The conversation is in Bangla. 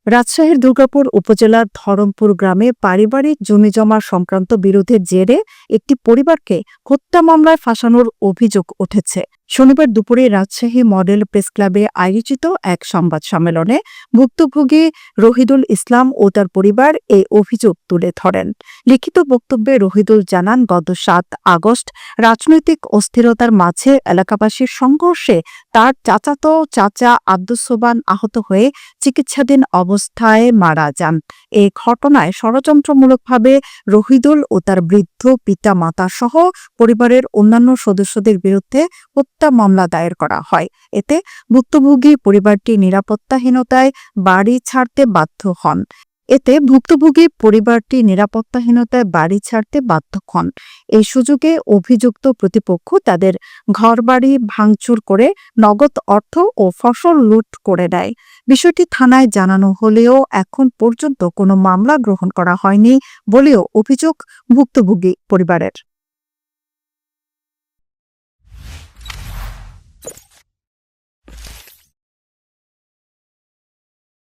রাজশাহীর দুর্গাপুর উপজেলার ধরমপুর গ্রামে পারিবারিক জমিজমা সংক্রান্ত বিরোধের জেরে একটি পরিবারকে হত্যা মামলায় ফাঁসানোর অভিযোগ উঠেছে। শনিবার দুপুরে রাজশাহী মডেল প্রেসক্লাবে আয়োজিত এক সংবাদ সম্মেলনে ভুক্তভোগী রহিদুল ইসলাম ও তার পরিবার এই অভিযোগ তুলে ধরেন। লিখিত বক্তব্যে রহিদুল জানান, গত ৭ আগস্ট রাজনৈতিক অস্থিরতার মাঝে এলাকাবাসীর সংঘর্ষে তার চাচাতো চাচা আব্দুস সোবান আহত হয়ে চিকিৎসাধীন অবস্থায় মারা যান। এই ঘটনায় ষড়যন্ত্রমূলকভাবে রহিদুল ও তার বৃদ্ধ পিতা মাতা সহ পরিবারের অন্যান্য সদস্যদের বিরুদ্ধে হত্যা মামলা দায়ের করা হয়। এতে ভুক্তভোগী পরিবারটি নিরাপত্তাহীনতায় বাড়ি ছাড়তে বাধ্য হন। এই সুযোগে অভিযুক্ত প্রতিপক্ষ তাদের ঘরবাড়ি ভাঙচুর করে নগদ অর্থ ও ফসল লুট করে নেয়। বিষয়টি থানায় জানানো হলেও এখন পর্যন্ত কোনো মামলা গ্রহণ করা হয়নি বলেও অভিযোগ ভুক্তভোগী পরিবারের।